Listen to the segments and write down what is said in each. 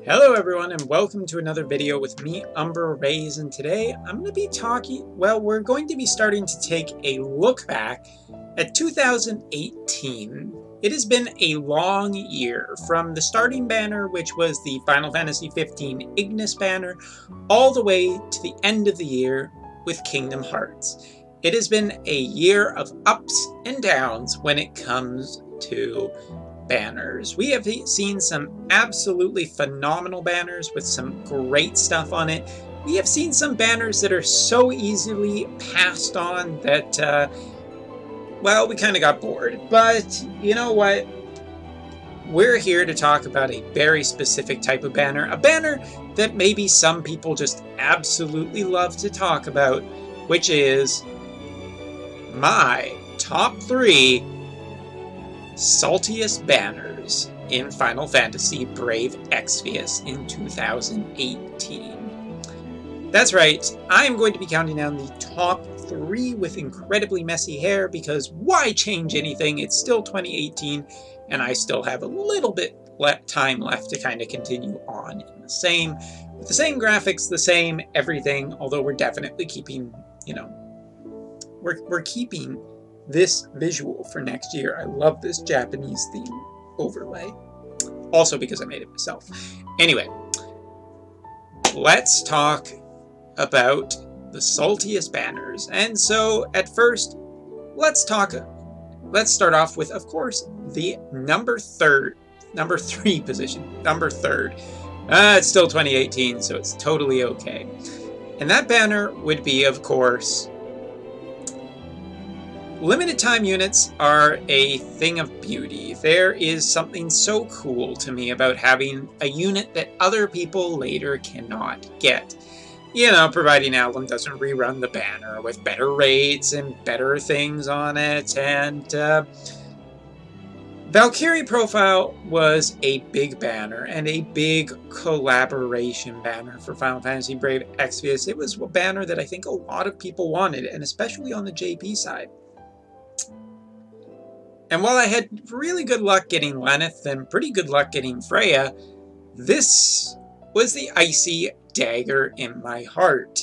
Hello everyone and welcome to another video with me, Umbra, and today I'm going to be we're going to be starting to take a look back at 2018. It has been a long year, from the starting banner, which was the Final Fantasy 15 Ignis banner, all the way to the end of the year with Kingdom Hearts. It has been a year of ups and downs when it comes to banners. We have seen some absolutely phenomenal banners with some great stuff on it. We have seen some banners that are so easily passed on that, well, we kind of got bored. But you know what? We're here to talk about a very specific type of banner, a banner that maybe some people just absolutely love to talk about, which is my top 3 saltiest banners in Final Fantasy Brave Exvius in 2018. That's right, I am going to be counting down the top 3 with incredibly messy hair, because why change anything? It's still 2018 and I still have a little bit time left to kind of continue on in with the same graphics, the same everything, although we're definitely keeping, we're keeping this visual for next year. I love this Japanese theme overlay. Also because I made it myself. Anyway, let's talk about the saltiest banners. And so at first, let's start off with, of course, the number 3 position. Number 3. It's still 2018, so it's totally okay. And that banner would be, of course, limited time units are a thing of beauty. There is something so cool to me about having a unit that other people later cannot get. Providing Alum doesn't rerun the banner with better rates and better things on it. And Valkyrie Profile was a big banner and a big collaboration banner for Final Fantasy Brave Exvius. It was a banner that I think a lot of people wanted, and especially on the JP side. And while I had really good luck getting Lenneth and pretty good luck getting Freya, this was the icy dagger in my heart.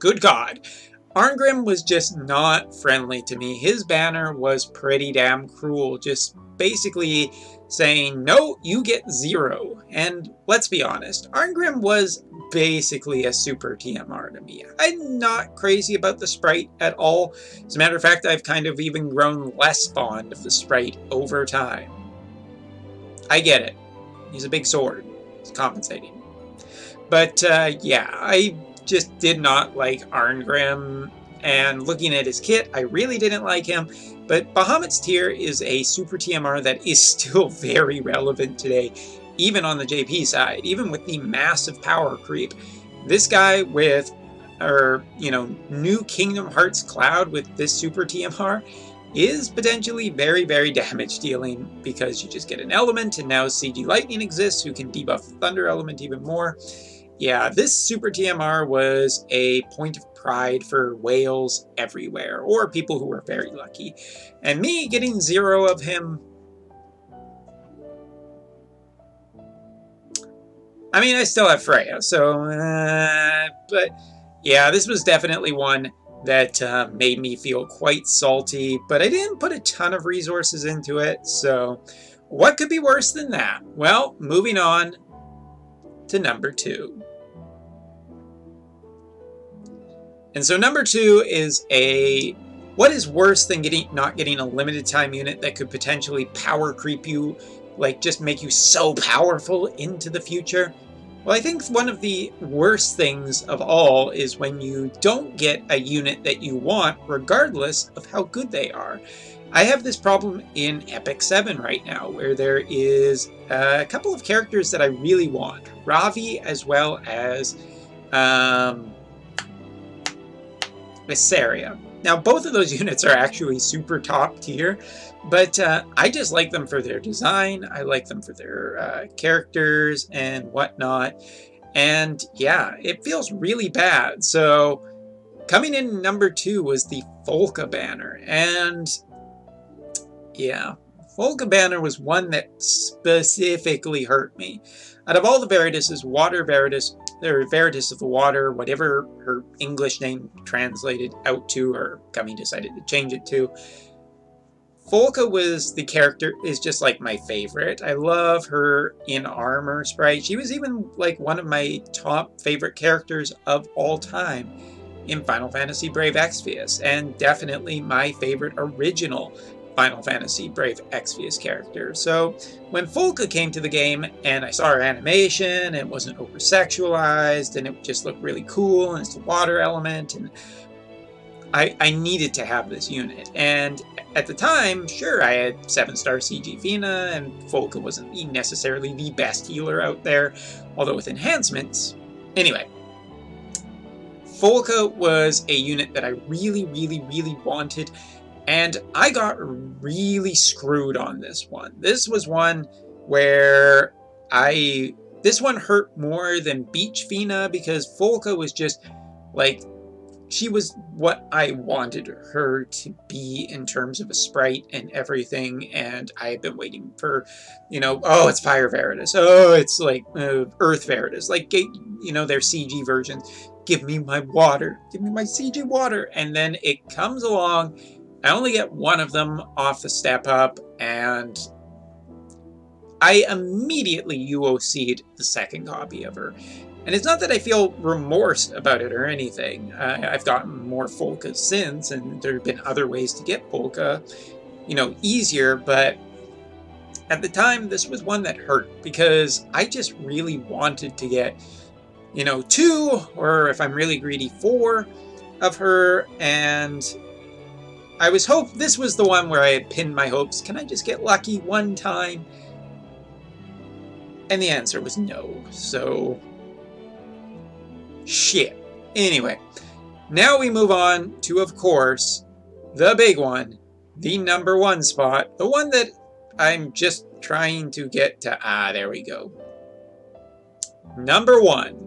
Good God. Arngrim was just not friendly to me. His banner was pretty damn cruel, just basically saying, no, you get 0. And let's be honest, Arngrim was basically a super TMR to me. I'm not crazy about the sprite at all. As a matter of fact, I've kind of even grown less fond of the sprite over time. I get it. He's a big sword. It's compensating. But yeah, I just did not like Arngrim, and looking at his kit, I really didn't like him. But Bahamut's Tear is a super TMR that is still very relevant today, even on the JP side, even with the massive power creep. This guy with, new Kingdom Hearts Cloud with this super TMR is potentially very, very damage dealing, because you just get an element, and now CG Lightning exists, who can debuff the Thunder element even more. Yeah, this super TMR was a point of pride for whales everywhere, or people who were very lucky. And me getting 0 of him, I mean, I still have Freya, so, but yeah, this was definitely one that made me feel quite salty, but I didn't put a ton of resources into it, so what could be worse than that? Well, moving on to number 2. And so number 2 is what is worse than not getting a limited time unit that could potentially power creep you, like just make you so powerful into the future? Well, I think one of the worst things of all is when you don't get a unit that you want, regardless of how good they are. I have this problem in Epic 7 right now, where there is a couple of characters that I really want. Ravi, as well as Visaria. Now, both of those units are actually super top tier, but I just like them for their design. I like them for their characters and whatnot. And yeah, it feels really bad. So coming in number 2 was the Volca banner. And yeah, Volca banner was one that specifically hurt me. Out of all the Veritas, Water Veritas, or Veritas of the Water, whatever her English name translated out to, or Gummy decided to change it to, Folka was the character, is just like my favorite. I love her in armor sprite. She was even like one of my top favorite characters of all time in Final Fantasy Brave Exvius, and definitely my favorite original Final Fantasy Brave Exvius character. So when Folka came to the game and I saw her animation, and it wasn't over-sexualized, and it just looked really cool, and it's a water element, and I needed to have this unit. And at the time, sure, I had 7-star CG Fina, and Folka wasn't necessarily the best healer out there, although with enhancements. Anyway, Folka was a unit that I really, really, really wanted, and I got really screwed on this one. This was one where this one hurt more than Beach Fina, because Folka was just, like, she was what I wanted her to be in terms of a sprite and everything, and I had been waiting for, oh, it's Fire Veritas, oh, it's like Earth Veritas, like, their CG versions. Give me my water, give me my CG water, and then it comes along. I only get one of them off the step up, and I immediately UOC'd the second copy of her. And it's not that I feel remorse about it or anything. I've gotten more Folka since, and there have been other ways to get Folka, easier, but at the time, this was one that hurt, because I just really wanted to get, 2, or if I'm really greedy, 4 of her, and this was the one where I had pinned my hopes. Can I just get lucky one time? And the answer was no, so shit. Anyway, now we move on to, of course, the big one, the number 1 spot, the one that I'm just trying to get to. There we go. Number 1.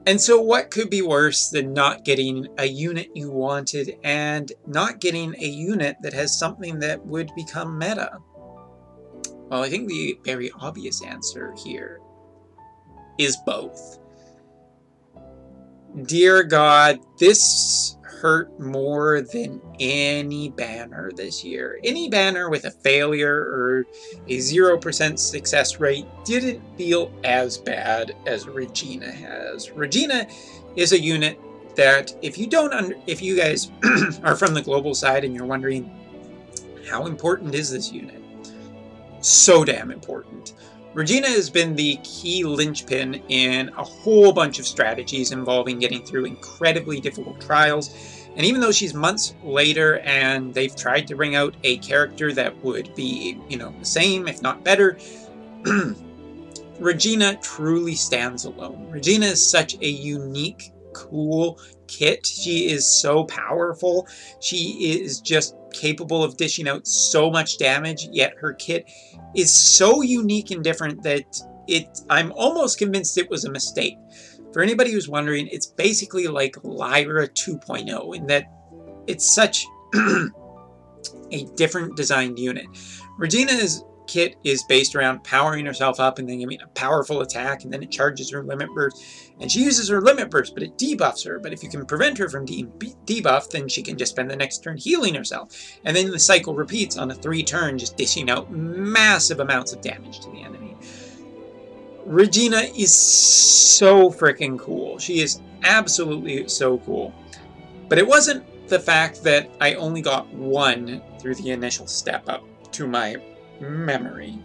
And so what could be worse than not getting a unit you wanted, and not getting a unit that has something that would become meta? Well, I think the very obvious answer here is both. Dear God, this hurt more than any banner this year. Any banner with a failure or a 0% success rate didn't feel as bad as Regina has. Regina is a unit that, if you guys are from the global side and you're wondering, how important is this unit? So damn important. Regina has been the key linchpin in a whole bunch of strategies involving getting through incredibly difficult trials. And even though she's months later and they've tried to bring out a character that would be, the same, if not better, Regina truly stands alone. Regina is such a unique, cool kit. She is so powerful. She is just capable of dishing out so much damage, yet her kit is so unique and different that I'm almost convinced it was a mistake. For anybody who's wondering, it's basically like Lyra 2.0 in that it's such a different designed unit. Regina's kit is based around powering herself up and then giving a powerful attack, and then it charges her limit burst, and she uses her limit burst, but it debuffs her. But if you can prevent her from being debuffed, then she can just spend the next turn healing herself, and then the cycle repeats on a 3-turn, just dishing out massive amounts of damage to the enemy. Regina is so freaking cool. She is absolutely so cool. But it wasn't the fact that I only got 1 through the initial step up to my memory.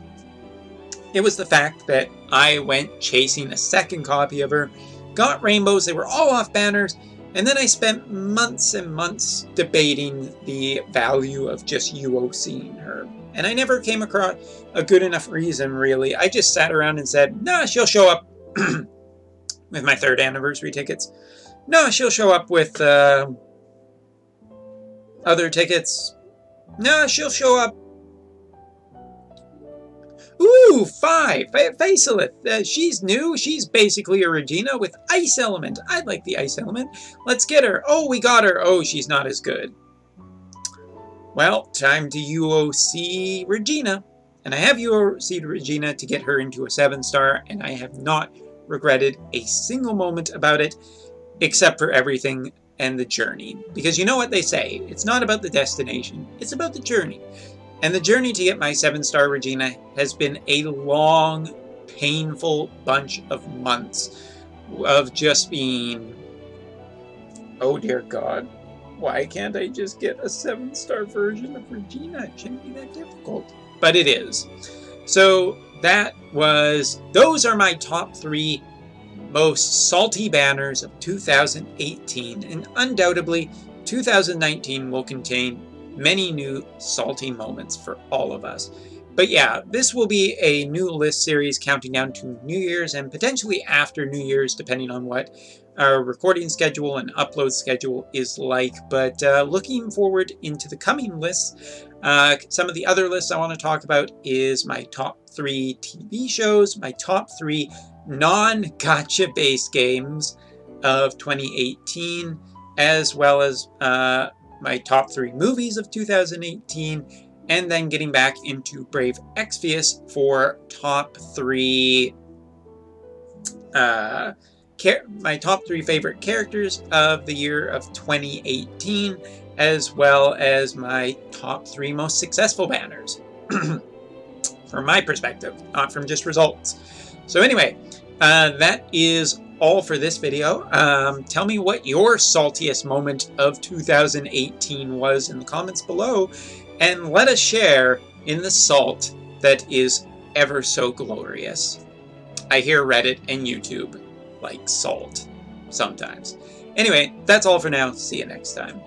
It was the fact that I went chasing a second copy of her, got rainbows, they were all off banners, and then I spent months and months debating the value of just UOCing her. And I never came across a good enough reason, really. I just sat around and said, nah, she'll show up with my 3rd anniversary tickets. No, she'll show up with other tickets. No, she'll show up. Ooh, 5! Facelith. She's new. She's basically a Regina with Ice Element. I like the Ice Element. Let's get her. Oh, we got her. Oh, she's not as good. Well, time to UOC Regina. And I have UOC'd Regina to get her into a 7-star, and I have not regretted a single moment about it, except for everything and the journey. Because you know what they say, it's not about the destination, it's about the journey. And the journey to get my 7-star Regina has been a long, painful bunch of months of just being, oh dear God, why can't I just get a 7-star version of Regina? It shouldn't be that difficult. But it is. So those are my top 3 most salty banners of 2018, and undoubtedly 2019 will contain many new salty moments for all of us. But yeah, this will be a new list series counting down to New Year's and potentially after New Year's, depending on what our recording schedule and upload schedule is like. But looking forward into the coming lists, some of the other lists I want to talk about is my top 3 TV shows, my top 3 non-gacha based games of 2018, as well as my top 3 movies of 2018, and then getting back into Brave Exvius for top 3 my top 3 favorite characters of the year of 2018, as well as my top 3 most successful banners. From my perspective, not from just results. So anyway, that is all for this video. Tell me what your saltiest moment of 2018 was in the comments below, and let us share in the salt that is ever so glorious. I hear Reddit and YouTube like salt sometimes. Anyway, that's all for now. See you next time.